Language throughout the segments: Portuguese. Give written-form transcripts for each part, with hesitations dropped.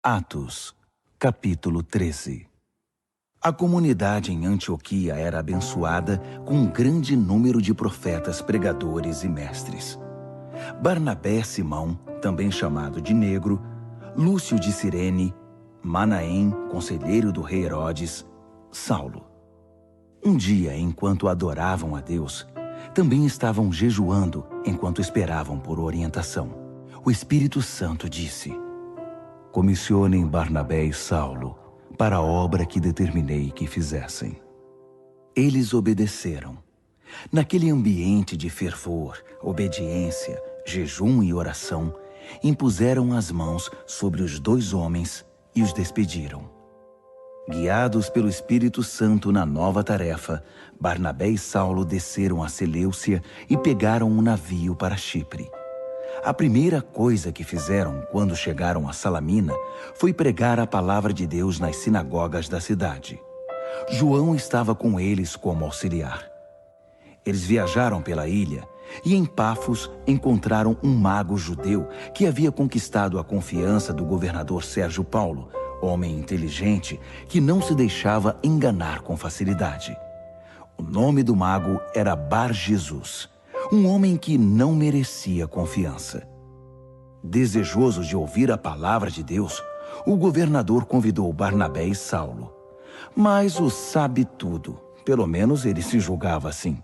Atos, capítulo 13. A comunidade em Antioquia era abençoada com um grande número de profetas, pregadores e mestres. Barnabé, Simão, também chamado de Negro, Lúcio de Cirene, Manaém, conselheiro do rei Herodes, Saulo. Um dia, enquanto adoravam a Deus, também estavam jejuando enquanto esperavam por orientação. O Espírito Santo disse: comissionem Barnabé e Saulo para a obra que determinei que fizessem. Eles obedeceram. Naquele ambiente de fervor, obediência, jejum e oração, impuseram as mãos sobre os dois homens e os despediram. Guiados pelo Espírito Santo na nova tarefa, Barnabé e Saulo desceram a Seleucia e pegaram um navio para Chipre. A primeira coisa que fizeram quando chegaram a Salamina foi pregar a palavra de Deus nas sinagogas da cidade. João estava com eles como auxiliar. Eles viajaram pela ilha e em Pafos encontraram um mago judeu que havia conquistado a confiança do governador Sérgio Paulo, homem inteligente que não se deixava enganar com facilidade. O nome do mago era Bar-Jesus, um homem que não merecia confiança. Desejoso de ouvir a palavra de Deus, o governador convidou Barnabé e Saulo. Mas o sabe-tudo, pelo menos ele se julgava assim,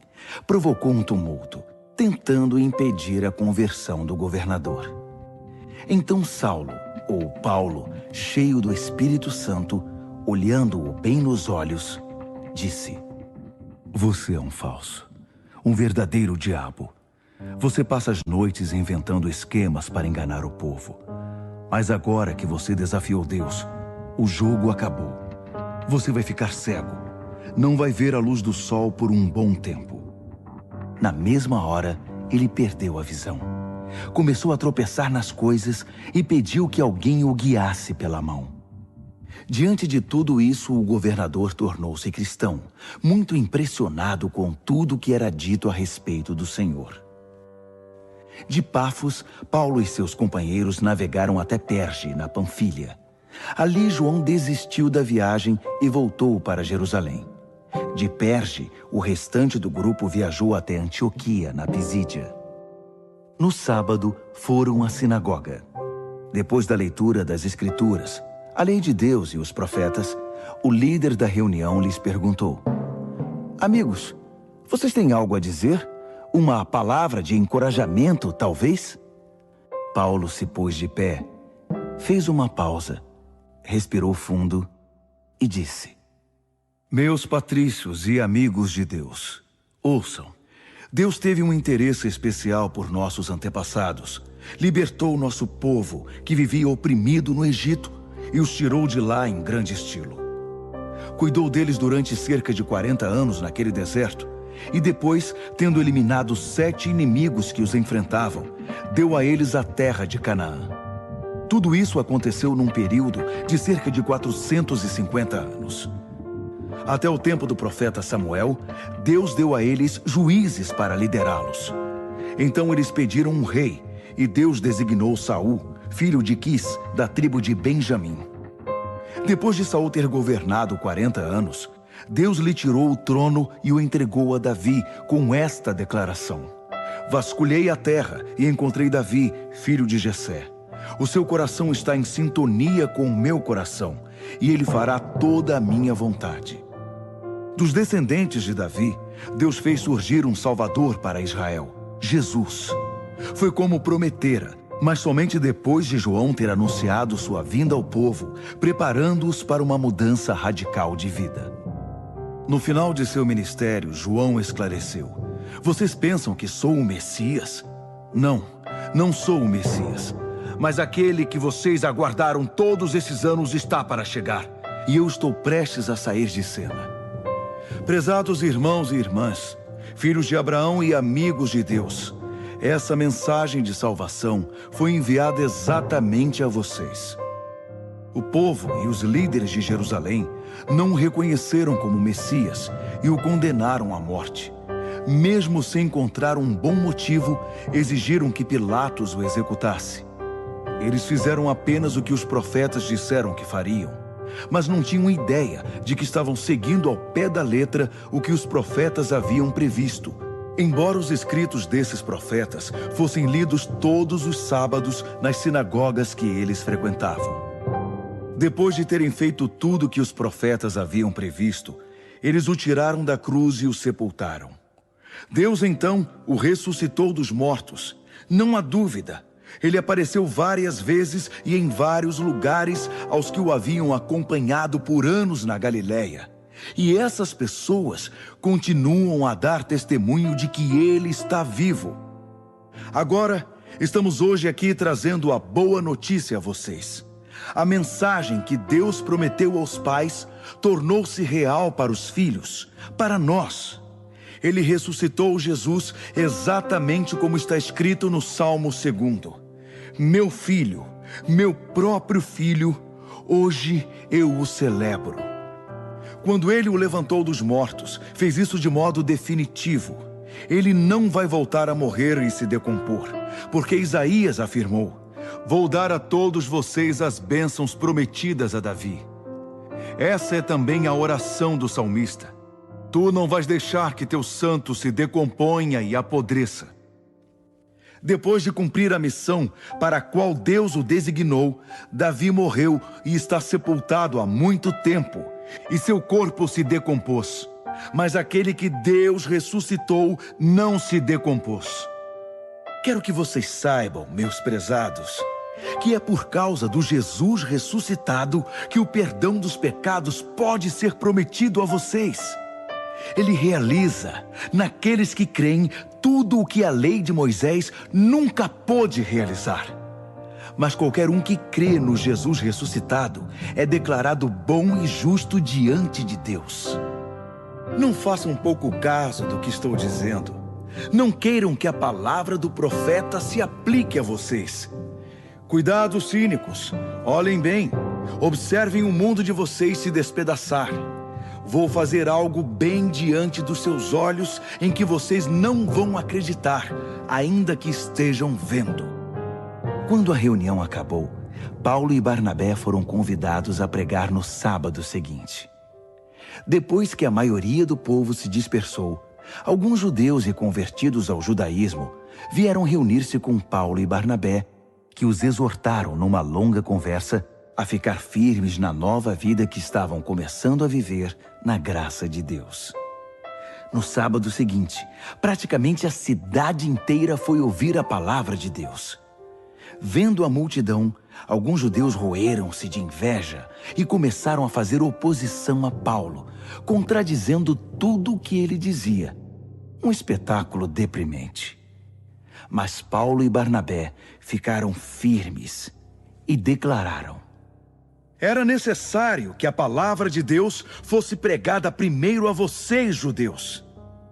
provocou um tumulto, tentando impedir a conversão do governador. Então Saulo, ou Paulo, cheio do Espírito Santo, olhando-o bem nos olhos, disse: você é um falso, um verdadeiro diabo. Você passa as noites inventando esquemas para enganar o povo. Mas agora que você desafiou Deus, o jogo acabou. Você vai ficar cego. Não vai ver a luz do sol por um bom tempo. Na mesma hora, ele perdeu a visão. Começou a tropeçar nas coisas e pediu que alguém o guiasse pela mão. Diante de tudo isso, o governador tornou-se cristão, muito impressionado com tudo que era dito a respeito do Senhor. De Pafos, Paulo e seus companheiros navegaram até Perge, na Panfilha. Ali, João desistiu da viagem e voltou para Jerusalém. De Perge, o restante do grupo viajou até Antioquia, na Pisídia. No sábado, foram à sinagoga. Depois da leitura das Escrituras, a lei de Deus e os profetas, o líder da reunião lhes perguntou: amigos, vocês têm algo a dizer? Uma palavra de encorajamento, talvez? Paulo se pôs de pé, fez uma pausa, respirou fundo e disse: meus patrícios e amigos de Deus, ouçam. Deus teve um interesse especial por nossos antepassados. Libertou nosso povo, que vivia oprimido no Egito, e os tirou de lá em grande estilo. Cuidou deles durante cerca de 40 anos naquele deserto, e depois, tendo eliminado 7 inimigos que os enfrentavam, deu a eles a terra de Canaã. Tudo isso aconteceu num período de cerca de 450 anos. Até o tempo do profeta Samuel, Deus deu a eles juízes para liderá-los. Então eles pediram um rei, e Deus designou Saul, filho de Quis, da tribo de Benjamim. Depois de Saul ter governado 40 anos, Deus lhe tirou o trono e o entregou a Davi com esta declaração: vasculhei a terra e encontrei Davi, filho de Jessé. O seu coração está em sintonia com o meu coração, e ele fará toda a minha vontade. Dos descendentes de Davi, Deus fez surgir um Salvador para Israel, Jesus. Foi como prometera, mas somente depois de João ter anunciado sua vinda ao povo, preparando-os para uma mudança radical de vida. No final de seu ministério, João esclareceu: vocês pensam que sou o Messias? Não, não sou o Messias. Mas aquele que vocês aguardaram todos esses anos está para chegar, e eu estou prestes a sair de cena. Prezados irmãos e irmãs, filhos de Abraão e amigos de Deus, essa mensagem de salvação foi enviada exatamente a vocês. O povo e os líderes de Jerusalém não o reconheceram como Messias e o condenaram à morte. Mesmo sem encontrar um bom motivo, exigiram que Pilatos o executasse. Eles fizeram apenas o que os profetas disseram que fariam, mas não tinham ideia de que estavam seguindo ao pé da letra o que os profetas haviam previsto. Embora os escritos desses profetas fossem lidos todos os sábados nas sinagogas que eles frequentavam. Depois de terem feito tudo o que os profetas haviam previsto, eles o tiraram da cruz e o sepultaram. Deus então o ressuscitou dos mortos. Não há dúvida, ele apareceu várias vezes e em vários lugares aos que o haviam acompanhado por anos na Galileia. E essas pessoas continuam a dar testemunho de que ele está vivo. Agora, estamos hoje aqui trazendo a boa notícia a vocês. A mensagem que Deus prometeu aos pais tornou-se real para os filhos, para nós. Ele ressuscitou Jesus exatamente como está escrito no Salmo 2. Meu filho, meu próprio filho, hoje eu o celebro. Quando ele o levantou dos mortos, fez isso de modo definitivo. Ele não vai voltar a morrer e se decompor, porque Isaías afirmou: vou dar a todos vocês as bênçãos prometidas a Davi. Essa é também a oração do salmista. Tu não vais deixar que teu santo se decomponha e apodreça. Depois de cumprir a missão para a qual Deus o designou, Davi morreu e está sepultado há muito tempo, e seu corpo se decompôs. Mas aquele que Deus ressuscitou não se decompôs. Quero que vocês saibam, meus prezados, que é por causa do Jesus ressuscitado que o perdão dos pecados pode ser prometido a vocês. Ele realiza, naqueles que creem, tudo o que a lei de Moisés nunca pôde realizar. Mas qualquer um que crê no Jesus ressuscitado é declarado bom e justo diante de Deus. Não façam pouco caso do que estou dizendo. Não queiram que a palavra do profeta se aplique a vocês. Cuidado, cínicos. Olhem bem. Observem o mundo de vocês se despedaçar. Vou fazer algo bem diante dos seus olhos em que vocês não vão acreditar, ainda que estejam vendo. Quando a reunião acabou, Paulo e Barnabé foram convidados a pregar no sábado seguinte. Depois que a maioria do povo se dispersou, alguns judeus reconvertidos ao judaísmo vieram reunir-se com Paulo e Barnabé, que os exortaram numa longa conversa a ficar firmes na nova vida que estavam começando a viver na graça de Deus. No sábado seguinte, praticamente a cidade inteira foi ouvir a palavra de Deus. Vendo a multidão, alguns judeus roeram-se de inveja e começaram a fazer oposição a Paulo, contradizendo tudo o que ele dizia. Um espetáculo deprimente. Mas Paulo e Barnabé ficaram firmes e declararam: era necessário que a palavra de Deus fosse pregada primeiro a vocês, judeus.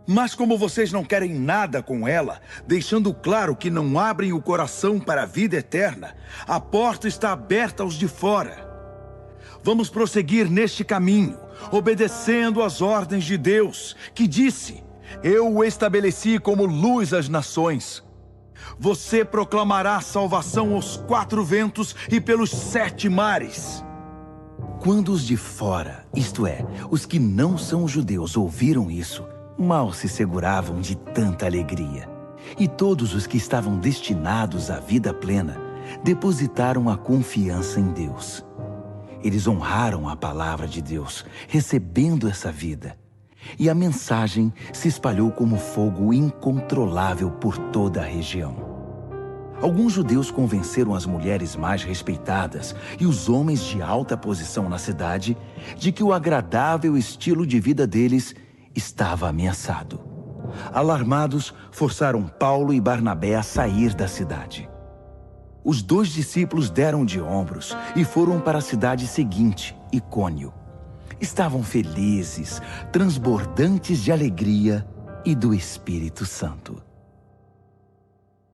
Mas como vocês não querem nada com ela, deixando claro que não abrem o coração para a vida eterna, a porta está aberta aos de fora. Vamos prosseguir neste caminho, obedecendo às ordens de Deus, que disse: eu o estabeleci como luz às nações. Você proclamará salvação aos 4 ventos e pelos 7 mares. Quando os de fora, isto é, os que não são judeus, ouviram isso, mal se seguravam de tanta alegria. E todos os que estavam destinados à vida plena depositaram a confiança em Deus. Eles honraram a palavra de Deus, recebendo essa vida. E a mensagem se espalhou como fogo incontrolável por toda a região. Alguns judeus convenceram as mulheres mais respeitadas e os homens de alta posição na cidade de que o agradável estilo de vida deles estava ameaçado. Alarmados, forçaram Paulo e Barnabé a sair da cidade. Os 2 discípulos deram de ombros e foram para a cidade seguinte, Icônio. Estavam felizes, transbordantes de alegria e do Espírito Santo.